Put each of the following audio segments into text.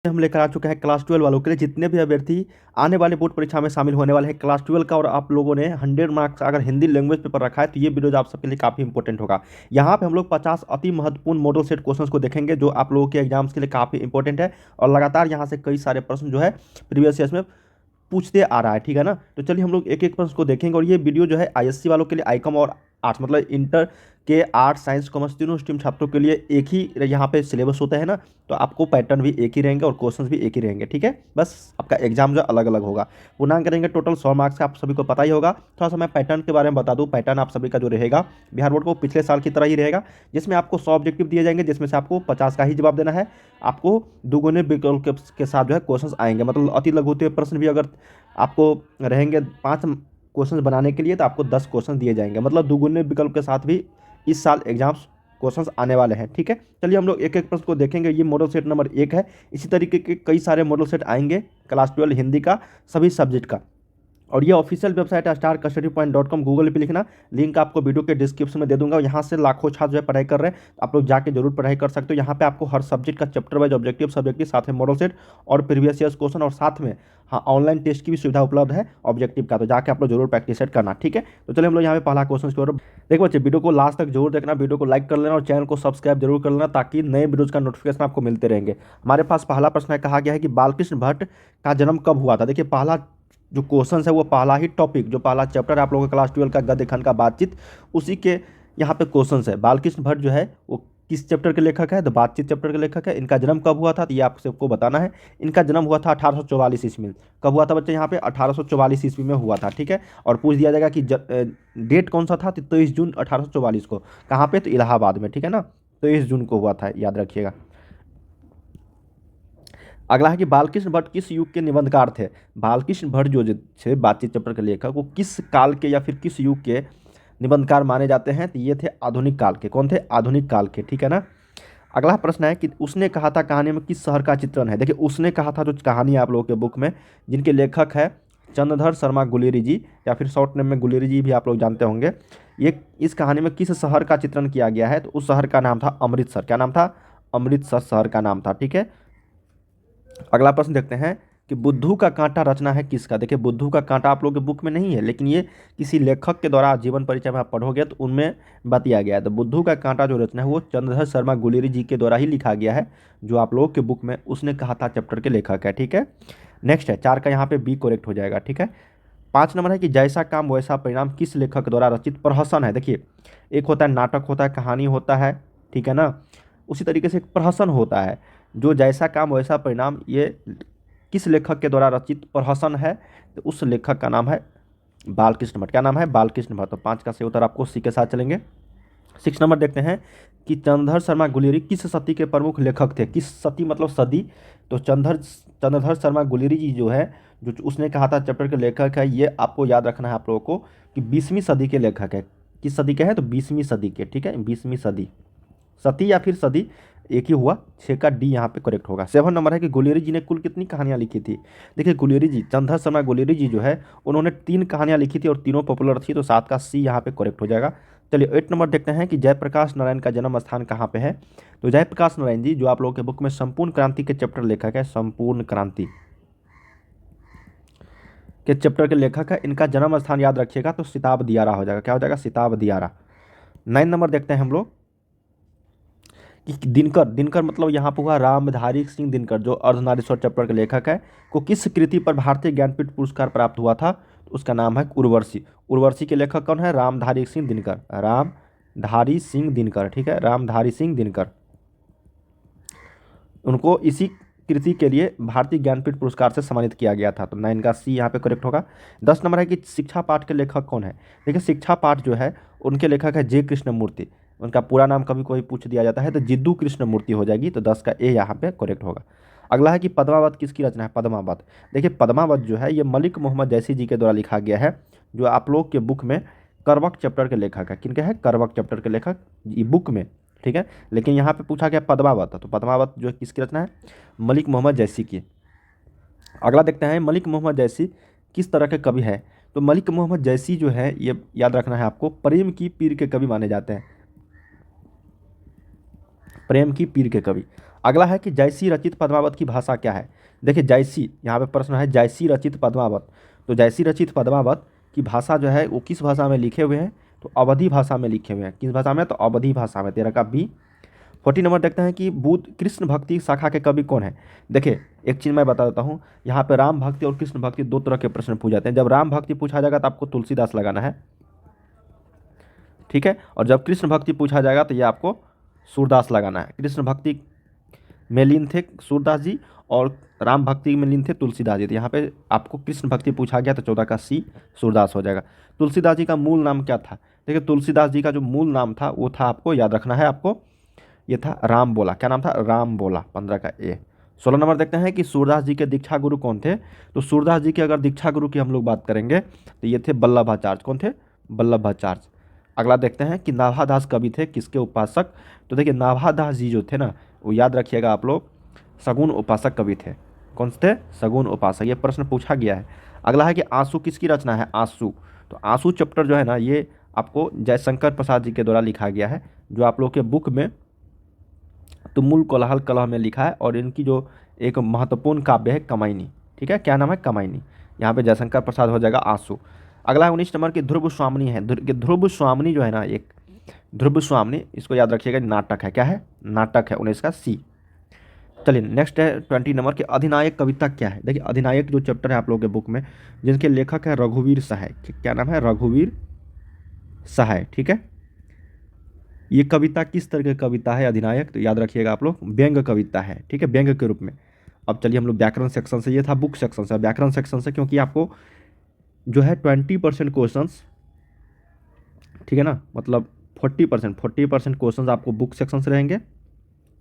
हम लेकर आ चुके हैं क्लास 12 वालों के लिए। जितने भी अभ्यर्थी आने वाले बोर्ड परीक्षा में शामिल होने वाले हैं क्लास 12 का, और आप लोगों ने 100 मार्क्स अगर हिंदी लैंग्वेज पेपर रखा है तो ये वीडियो आप सबके लिए काफ़ी इंपॉर्टेंट होगा। यहाँ पे हम लोग 50 अति महत्वपूर्ण मॉडल सेट क्वेश्चंस को देखेंगे जो आप लोगों के एग्जाम्स के लिए काफ़ी इंपॉर्टेंट है, और लगातार यहाँ से कई सारे प्रश्न जो है प्रीवियस ईयर्स में पूछते आ रहा है। ठीक है ना, तो चलिए हम लोग एक एक प्रश्न को देखेंगे। और ये वीडियो जो है आईएससी वालों के लिए, आईकॉम और आर्ट्स मतलब इंटर के आर्ट्स साइंस कॉमर्स तीनों स्ट्रीम छात्रों के लिए एक ही यहाँ पे सिलेबस होता है ना, तो आपको पैटर्न भी एक ही रहेंगे और क्वेश्चंस भी एक ही रहेंगे। ठीक है, बस आपका एग्जाम जो अलग अलग होगा। पूर्णांक करेंगे टोटल 100 मार्क्स का, आप सभी को पता ही होगा। थोड़ा सा मैं पैटर्न के बारे में बता दूं। पैटर्न आप सभी का जो रहेगा बिहार बोर्ड को पिछले साल की तरह ही रहेगा, जिसमें आपको 100 ऑब्जेक्टिव दिए जाएंगे, जिसमें से आपको 50 का ही जवाब देना है। आपको दुगुने विकल्प के साथ जो है क्वेश्चन आएंगे, मतलब अति लघुत्तम प्रश्न भी अगर आपको रहेंगे 5 क्वेश्चन बनाने के लिए तो आपको 10 क्वेश्चन दिए जाएंगे, मतलब दुगुने विकल्प के साथ भी इस साल एग्जाम्स क्वेश्चंस आने वाले हैं। ठीक है, चलिए हम लोग एक एक प्रश्न को देखेंगे। ये मॉडल सेट नंबर 1 है। इसी तरीके के कई सारे मॉडल सेट आएंगे क्लास 12 हिंदी का सभी सब्जेक्ट का। और ये ऑफिशियल वेबसाइट है starcustody.com, गूगल पे लिखना, लिंक आपको वीडियो के डिस्क्रिप्शन में दे दूंगा। यहाँ से लाखों छात्र जो है पढ़ाई कर रहे हैं, आप लोग जाके जरूर पढ़ाई कर सकते हो। यहाँ पे आपको हर सब्जेक्ट का चैप्टर वाइज ऑब्जेक्टिव सब्जेक्टिव, साथ में मॉडल सेट और प्रीवियस ईयर्स क्वेश्चन, और साथ में हाँ ऑनलाइन टेस्ट की भी सुविधा उपलब्ध है ऑब्जेक्टिव का, तो जाके आप लोग जरूर प्रैक्टिस सेट करना। ठीक है, तो चलिए हम लोग यहाँ पे पहला क्वेश्चन की ओर देखो बच्चे, वीडियो को लास्ट तक जरूर देखना, वीडियो को लाइक कर लेना और चैनल को सब्सक्राइब जरूर कर लेना, ताकि नए वीडियोज का नोटिफिकेशन आपको मिलते रहेंगे। हमारे पास पहला प्रश्न है, कहा गया है कि बालकृष्ण भट्ट का जन्म कब हुआ था। देखिए पहला जो क्वेश्चन है वो पहला ही टॉपिक, जो पहला चैप्टर आप लोगों का क्लास 12 का गद्य खंड का बातचीत, उसी के यहाँ पे क्वेश्चन है। बालकृष्ण भट्ट जो है वो किस चैप्टर के लेखक है, तो बातचीत चैप्टर के लेखक है। इनका जन्म कब हुआ था, तो ये आप सबको बताना है। इनका जन्म हुआ था 1844 ईस्वी में। कब हुआ था बच्चे, यहाँ पे 1844 ईस्वी में हुआ था। ठीक है, और पूछ दिया जाएगा कि डेट कौन सा था, तो 23 जून 1844 को। कहाँ पे, तो इलाहाबाद में। ठीक है ना, 23 जून को हुआ था, याद रखिएगा। अगला है कि बालकृष्ण भट्ट किस युग के निबंधकार थे। बालकृष्ण भट्ट जो थे बातचीत चैप्टर के लेखक, वो किस काल के या फिर किस युग के निबंधकार माने जाते हैं, तो ये थे आधुनिक काल के। कौन थे, आधुनिक काल के। ठीक है ना। अगला प्रश्न है कि उसने कहा था कहानी में किस शहर का चित्रण है। देखिए उसने कहा था जो कहानी आप लोगों के बुक में, जिनके लेखक है चंद्रधर शर्मा गुलेरी जी, या फिर शॉर्ट नेम में गुलेरी जी भी आप लोग जानते होंगे। ये इस कहानी में किस शहर का चित्रण किया गया है, तो उस शहर का नाम था अमृतसर। क्या नाम था, अमृतसर शहर का नाम था। ठीक है, अगला प्रश्न देखते हैं कि बुद्धू का कांटा रचना है किसका। देखिए बुद्धू का कांटा आप लोग के बुक में नहीं है, लेकिन ये किसी लेखक के द्वारा जीवन परिचय में आप पढ़ोगे तो उनमें बताया गया है। तो बुद्धू का कांटा जो रचना है वो चंद्रधर शर्मा गुलेरी जी के द्वारा ही लिखा गया है, जो आप लोगों के बुक में उसने कहा था चैप्टर के लेखक है। ठीक है, नेक्स्ट है 4 का यहाँ पे बी करेक्ट हो जाएगा। ठीक है, 5 नंबर है कि जैसा काम वैसा परिणाम किस लेखक द्वारा रचित प्रहसन है। देखिए एक होता है नाटक, होता है कहानी होता है, ठीक है ना, उसी तरीके से एक प्रहसन होता है। जो जैसा काम वैसा परिणाम, ये किस लेखक के द्वारा रचित प्रहसन है, तो उस लेखक का नाम है बालकृष्ण भट्ट। क्या नाम है, बालकृष्ण भट्ट। तो 5 का सही उत्तर आपको सी के साथ चलेंगे। 6 नंबर देखते हैं कि चंद्रधर शर्मा गुलेरी किस सदी के प्रमुख लेखक थे। किस सदी मतलब सदी, तो चंद्रधर शर्मा गुलेरी जी जो है, जो उसने कहा था चैप्टर के लेखक है, ये आपको याद रखना है आप लोगों को कि 20वीं सदी के लेखक है। किस सदी के हैं, तो 20वीं सदी के। ठीक है, 20वीं सदी, सती या फिर सदी एक ही हुआ। 6 का डी यहाँ पे करेक्ट होगा। 7 नंबर है कि गुलेरी जी ने कुल कितनी कहानियाँ लिखी थी। देखिए गुलेरी जी, चंद्रधर शर्मा गुलेरी जी जो है, उन्होंने 3 कहानियाँ लिखी थी और तीनों पॉपुलर थी, तो 7 का सी यहाँ पे करेक्ट हो जाएगा। चलिए 8 नंबर देखते हैं कि जयप्रकाश नारायण का जन्म स्थान कहाँ पे है। तो जयप्रकाश नारायण जी जो आप लोगों के बुक में संपूर्ण क्रांति के चैप्टर लेखक है, संपूर्ण क्रांति के चैप्टर के लेखक है, इनका जन्म स्थान याद रखिएगा तो सिताब दियारा हो जाएगा। क्या हो जाएगा, सिताब दियारा। 9 नंबर देखते हैं हम लोग कि दिनकर, दिनकर मतलब यहाँ पर हुआ रामधारी सिंह दिनकर, जो अर्धनारीश्वर चैप्टर के लेखक है, को किस कृति पर भारतीय ज्ञानपीठ पुरस्कार प्राप्त हुआ था, तो उसका नाम है उर्वशी। उर्वशी के लेखक कौन है, रामधारी सिंह दिनकर, रामधारी सिंह दिनकर। ठीक है, रामधारी सिंह दिनकर, उनको इसी कृति के लिए भारतीय ज्ञानपीठ पुरस्कार से सम्मानित किया गया था। तो 9 का सी यहाँ पे करेक्ट होगा। 10 नंबर है कि शिक्षा पाठ के लेखक कौन है। देखिए शिक्षा पाठ जो है उनके लेखक है जे कृष्णमूर्ति। उनका पूरा नाम कभी कोई पूछ दिया जाता है तो जिद्दू कृष्णमूर्ति हो जाएगी, तो 10 का ए यहाँ पे करेक्ट होगा। अगला है कि पद्मावत किसकी रचना है, पद्मावत। देखिए पद्मावत जो है ये मलिक मोहम्मद जैसी जी के द्वारा लिखा गया है, जो आप लोग के बुक में करवक चैप्टर के लेखक है। किनके है, करवक चैप्टर के लेखक ये बुक में। ठीक है, लेकिन यहाँ पे पूछा गया पद्मावत, तो पद्मावत जो है किसकी रचना है, मलिक मोहम्मद जैसी की। अगला देखते हैं मलिक मोहम्मद जैसी किस तरह के कवि है। तो मलिक मोहम्मद जैसी जो है ये याद रखना है आपको, प्रेम की पीर के कवि माने जाते हैं, प्रेम की पीर के कवि। अगला है कि जयसी रचित पद्मावत की भाषा क्या है। देखिए जयसी, यहाँ पे प्रश्न है जयसी रचित पद्मावत। तो जयसी रचित पद्मावत की भाषा जो है वो किस भाषा में लिखे हुए हैं, तो अवधी भाषा में लिखे हुए हैं। किस भाषा में, तो अवधी भाषा में। 13 का बी। 40 नंबर देखते हैं कि बुद्ध कृष्ण भक्ति शाखा के कवि कौन है। देखिए एक चीज़ मैं बता देता हूँ, यहाँ पे राम भक्ति और कृष्ण भक्ति दो तरह के प्रश्न पूछ जाते हैं। जब राम भक्ति पूछा जाएगा तो आपको तुलसीदास लगाना है, ठीक है, और जब कृष्ण भक्ति पूछा जाएगा तो ये आपको सूरदास लगाना है। कृष्ण भक्ति में लीन थे सूरदास जी और राम भक्ति में लीन थे तुलसीदास जी। तो यहाँ पे आपको कृष्ण भक्ति पूछा गया तो 14 का सी सूरदास हो जाएगा। तुलसीदास जी का मूल नाम क्या था। देखिए तुलसीदास जी का जो मूल नाम था वो था, आपको याद रखना है, आपको ये था राम बोला। क्या नाम था, राम बोला। 15 का ए। 16 नंबर देखते हैं कि सूरदास जी के दीक्षा गुरु कौन थे। तो सूरदास जी के अगर दीक्षा गुरु की हम लोग बात करेंगे तो ये थे वल्लभाचार्य। कौन थे, वल्लभाचार्य। अगला देखते हैं कि नाभादास कवि थे किसके उपासक। तो देखिए नाभादास जी जो थे ना, वो याद रखिएगा आप लोग, सगुन उपासक कवि थे। कौन से थे, सगुन उपासक। ये प्रश्न पूछा गया है। अगला है कि आंसू किसकी रचना है, आंसू। तो आंसू चैप्टर जो है ना, ये आपको जयशंकर प्रसाद जी के द्वारा लिखा गया है, जो आप लोग के बुक में तुमुल कोलाहल कलह में लिखा है। और इनकी जो एक महत्वपूर्ण काव्य है कमायनी, ठीक है, क्या नाम है, कमायनी। यहाँ पे जयशंकर प्रसाद हो जाएगा आंसू। अगला है 19 नंबर की ध्रुव स्वामिनी है। ध्रुव स्वामिनी जो है ना, एक ध्रुव स्वामिनी, इसको याद रखिएगा, नाटक है। क्या है, नाटक है। 19 का सी। चलिए नेक्स्ट है 20 नंबर की अधिनायक कविता क्या है। देखिए अधिनायक जो चैप्टर है आप लोगों के बुक में, जिनके लेखक है रघुवीर सहाय। क्या नाम है, रघुवीर सहाय, ठीक है। ये कविता किस तरह की कविता है अधिनायक, तो याद रखिएगा आप लोग, व्यंग कविता है, ठीक है, व्यंग के रूप में। अब चलिए हम लोग व्याकरण सेक्शन से, ये था बुक सेक्शन से, व्याकरण सेक्शन से, क्योंकि आपको जो है 20% क्वेश्चंस, ठीक है ना, मतलब 40% क्वेश्चंस आपको बुक सेक्शन से रहेंगे,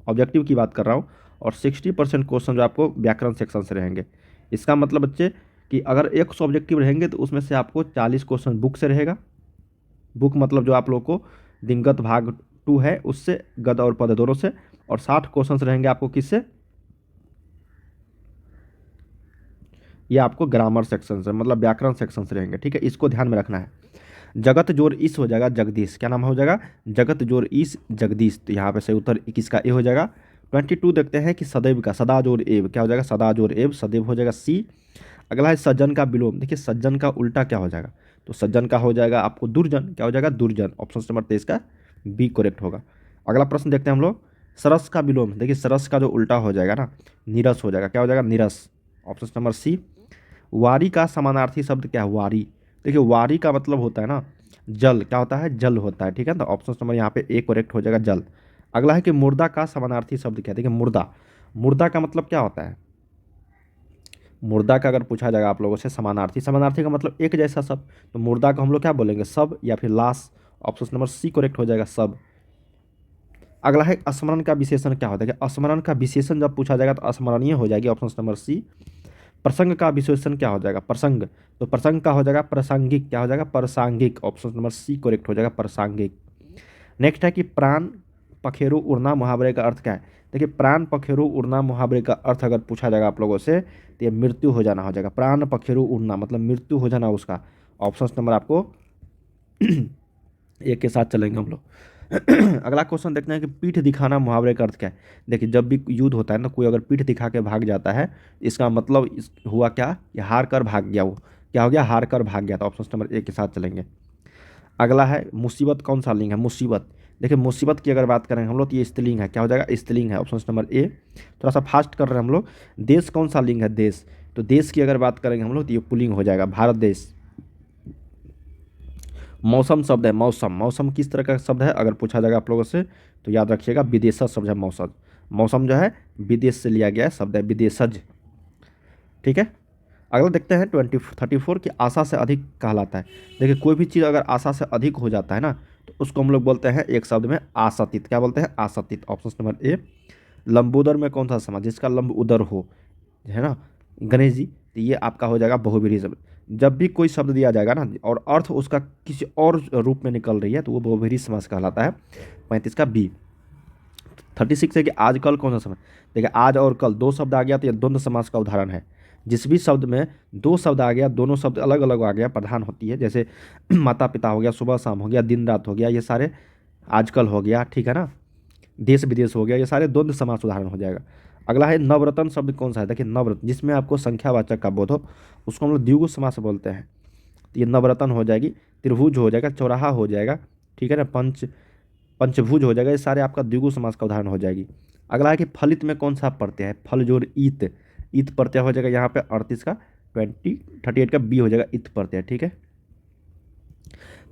ऑब्जेक्टिव की बात कर रहा हूँ, और 60% क्वेश्चन जो आपको व्याकरण सेक्शन से रहेंगे। इसका मतलब बच्चे कि अगर 100 ऑब्जेक्टिव रहेंगे तो उसमें से आपको 40 क्वेश्चन बुक से रहेगा। बुक मतलब जो आप लोग को दिनगत भाग 2 है उससे, गद और पद दोनों से, और 60 क्वेश्चन रहेंगे आपको किससे, ये आपको ग्रामर सेक्शन से, मतलब व्याकरण सेक्शन से रहेंगे, ठीक है, इसको ध्यान में रखना है। जगत जोर ईस हो जाएगा जगदीश। क्या नाम हो जाएगा, जगत जोर ईस जगदीश। तो यहाँ पे से उत्तर 21 का ए हो जाएगा। 22 देखते हैं कि सदैव का, सदा जोर एव, क्या हो जाएगा, सदा जोर एव, सदैव हो जाएगा सी। अगला है सज्जन का विलोम। देखिए सज्जन का उल्टा क्या हो जाएगा, तो सज्जन का हो जाएगा आपको दुर्जन। क्या हो जाएगा, दुर्जन। ऑप्शन नंबर 23 का बी करेक्ट होगा। अगला प्रश्न देखते हैं हम लोग, सरस का विलोम। देखिए सरस का जो उल्टा हो जाएगा ना, नीरस हो जाएगा। क्या हो जाएगा, नीरस। Option number C. वारी का समानार्थी शब्द क्या है, वारी। देखिए वारी का मतलब होता है ना जल। क्या होता है, जल होता है, ठीक है। तो ऑप्शन नंबर यहाँ पे ए करेक्ट हो जाएगा, जल। अगला है कि मुर्दा का समानार्थी शब्द क्या है। देखिए मुर्दा, मुर्दा का मतलब क्या होता है, मुर्दा का अगर पूछा जाएगा आप लोगों से समानार्थी, समानार्थी का मतलब एक जैसा सब, तो मुर्दा को हम लोग क्या बोलेंगे, सब या फिर लाश। ऑप्शन नंबर सी करेक्ट हो जाएगा, सब। अगला है स्मरण का विशेषण क्या होता है। स्मरण का विशेषण जब पूछा जाएगा तो स्मरणीय हो जाएगी, ऑप्शन नंबर सी। प्रसंग का विशेषण क्या हो जाएगा, प्रसंग। तो प्रसंग का हो जाएगा प्रासंगिक। क्या हो जाएगा, प्रासंगिक। ऑप्शन नंबर सी करेक्ट हो जाएगा, प्रासंगिक। नेक्स्ट है कि प्राण पखेरु उड़ना मुहावरे का अर्थ क्या है। देखिए प्राण पखेरु उड़ना मुहावरे का अर्थ अगर पूछा जाएगा आप लोगों से तो ये मृत्यु हो जाना हो जाएगा। प्राण पखेरु उड़ना मतलब मृत्यु हो जाना उसका। ऑप्शन नंबर आपको एक के साथ चलेंगे हम लोग। अगला क्वेश्चन देखते हैं कि पीठ दिखाना मुहावरे का अर्थ क्या है। देखिए जब भी युद्ध होता है ना, कोई अगर पीठ दिखा के भाग जाता है, इसका मतलब हुआ क्या, कि हार कर भाग गया। वो क्या हो गया, हार कर भाग गया। तो ऑप्शन नंबर एक के साथ चलेंगे। अगला है मुसीबत कौन सा लिंग है, मुसीबत। देखिए मुसीबत की अगर बात करें हम लोग तो ये स्त्रीलिंग है। क्या हो जाएगा, स्त्रीलिंग है। ऑप्शन नंबर ए। थोड़ा सा फास्ट कर रहे हैं हम लोग। देश कौन सा लिंग है, देश। तो देश की अगर बात करेंगे हम लोग तो ये पुल्लिंग हो जाएगा, भारत देश। मौसम शब्द है, मौसम। मौसम किस तरह का शब्द है अगर पूछा जाएगा आप लोगों से तो याद रखिएगा विदेशज शब्द है मौसम। मौसम जो है विदेश से लिया गया शब्द है, विदेशज, ठीक है। अगला देखते हैं 34 की आशा से अधिक कहलाता है। देखिए कोई भी चीज़ अगर आशा से अधिक हो जाता है ना तो उसको हम लोग बोलते हैं एक शब्द में आशातीत। क्या बोलते हैं, आशातीत। Option number A. लंबोदर में कौन सा समास, जिसका लंब उदर हो, है ना, गणेश जी। तो ये आपका हो जाएगा बहुव्रीहि शब्द। जब भी कोई शब्द दिया जाएगा ना और अर्थ उसका किसी और रूप में निकल रही है तो वो बहुव्रीहि समास कहलाता है। 35 का बी। 36 है कि आजकल कौन सा समय। देखिए आज और कल दो शब्द आ गया तो ये द्वंद्व समास का उदाहरण है। जिस भी शब्द में दो शब्द आ गया, दोनों शब्द अलग अलग आ गया, प्रधान होती है। जैसे माता पिता हो गया, सुबह शाम हो गया, दिन रात हो गया, ये सारे आजकल हो गया, ठीक है ना। देश विदेश हो गया, ये सारे द्वंद्व समास उदाहरण हो जाएगा। अगला है नवरत्न शब्द कौन सा है, देखिए नवरत्न जिसमें आपको संख्यावाचक का बोध हो उसको हम लोग द्विगु समास बोलते हैं। तो ये नवरत्न हो जाएगी, त्रिभुज हो जाएगा, चौराहा हो जाएगा, ठीक है ना, पंचभुज हो जाएगा, ये सारे आपका द्विगु समास का उदाहरण हो जाएगी। अगला है कि फलित में कौन सा प्रत्यय है, फल जोड़ ईत, ईत प्रत्यय हो जाएगा यहाँ पे 38 का 38 का बी हो जाएगा ईत प्रत्यय, ठीक है।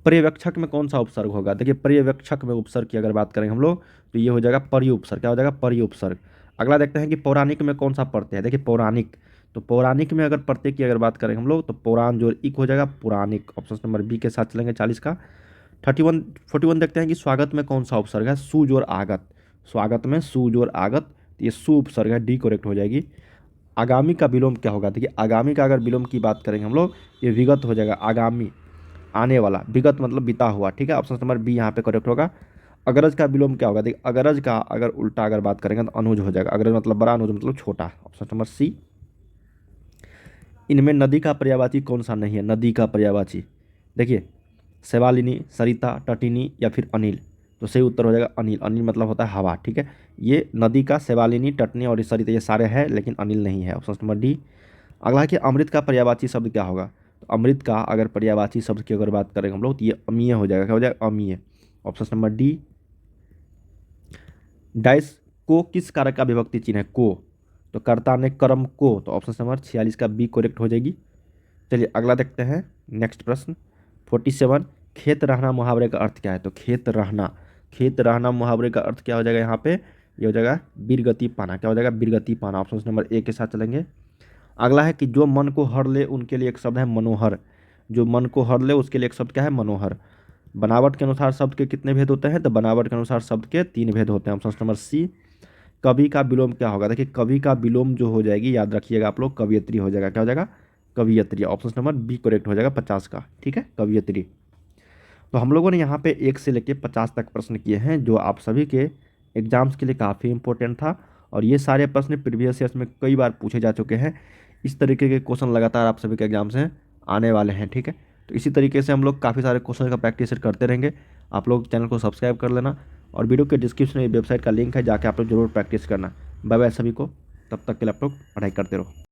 पर्यवेक्षक में कौन सा उपसर्ग होगा, देखिए पर्यवेक्षक में उपसर्ग की अगर बात करें हम लोग तो ये हो जाएगा परिउपसर्ग, क्या हो जाएगा परिउपसर्ग। अगला देखते हैं कि पौराणिक में कौन सा प्रत्यय है, देखिए पौराणिक, तो पौराणिक में अगर प्रत्यय की अगर बात करें हम लोग तो पौराण जो इक हो जाएगा पुराणिक, ऑप्शन नंबर बी के साथ चलेंगे 40 का। 41 देखते हैं कि स्वागत में कौन सा उपसर्ग है, सु जोड़ आगत, स्वागत में सु जोड़ आगत, तो ये सु उपसर्ग है, डी करेक्ट हो जाएगी। आगामी का विलोम क्या होगा, देखिए आगामी का अगर विलोम की बात करेंगे हम लोग ये विगत हो जाएगा, आगामी आने वाला, विगत मतलब बीता हुआ, ठीक है, ऑप्शन नंबर बी यहाँ पे करेक्ट होगा। अग्रज का विलोम क्या होगा, देखिए अग्रज का अगर उल्टा अगर बात करेंगे तो अनुज हो जाएगा, अग्रज मतलब बड़ा, अनुज मतलब छोटा, ऑप्शन नंबर सी। इनमें नदी का पर्यायवाची कौन सा नहीं है, नदी का पर्यायवाची देखिए शैवालिनी, सरिता, तटिनी या फिर अनिल, तो सही उत्तर हो जाएगा अनिल, अनिल मतलब होता है हवा, ठीक है। ये नदी का शैवालिनी, तटनी और सरिता ये सारे हैं लेकिन अनिल नहीं है, ऑप्शन नंबर डी। अगला है कि अमृत का पर्यायवाची शब्द क्या होगा, तो अमृत का अगर पर्यायवाची शब्द की अगर बात करें हम लोग तो ये अमीय हो जाएगा, क्या हो जाएगा अमीय, ऑप्शन नंबर डी। डाइस को किस कारक का विभक्ति चिन्ह है, को, तो कर्ता ने कर्म को, तो ऑप्शन नंबर 46 का बी करेक्ट हो जाएगी। चलिए अगला देखते हैं नेक्स्ट प्रश्न 47, खेत रहना मुहावरे का अर्थ क्या है, तो खेत रहना मुहावरे का अर्थ क्या हो जाएगा यहाँ पे, ये हो जाएगा वीरगति पाना, क्या हो जाएगा वीरगति पाना, ऑप्शन नंबर ए के साथ चलेंगे। अगला है कि जो मन को हर ले उनके लिए एक शब्द है मनोहर, जो मन को हर ले उसके लिए एक शब्द क्या है मनोहर। बनावट के अनुसार शब्द के कितने भेद होते हैं, तो बनावट के अनुसार शब्द के 3 भेद होते हैं, ऑप्शन नंबर सी। कवि का विलोम क्या होगा, देखिए कवि का विलोम जो हो जाएगी याद रखिएगा आप लोग, कवियत्री हो जाएगा, क्या हो जाएगा कवियत्री, ऑप्शन नंबर बी करेक्ट हो जाएगा 50 का, ठीक है कवियत्री। तो हम लोगों ने यहाँ पे 1 से लेकर 50 तक प्रश्न किए हैं जो आप सभी के एग्जाम्स के लिए काफ़ी इंपॉर्टेंट था, और ये सारे प्रश्न प्रीवियस ईयर्स में कई बार पूछे जा चुके हैं। इस तरीके के क्वेश्चन लगातार आप सभी के एग्जाम्स हैं आने वाले हैं, ठीक है। तो इसी तरीके से हम लोग काफ़ी सारे क्वेश्चन का प्रैक्टिस करते रहेंगे। आप लोग चैनल को सब्सक्राइब कर लेना, और वीडियो के डिस्क्रिप्शन में वेबसाइट का लिंक है, जाके आप लोग जरूर प्रैक्टिस करना। बाय बाय सभी को, तब तक के लिए आप लोग पढ़ाई करते रहो।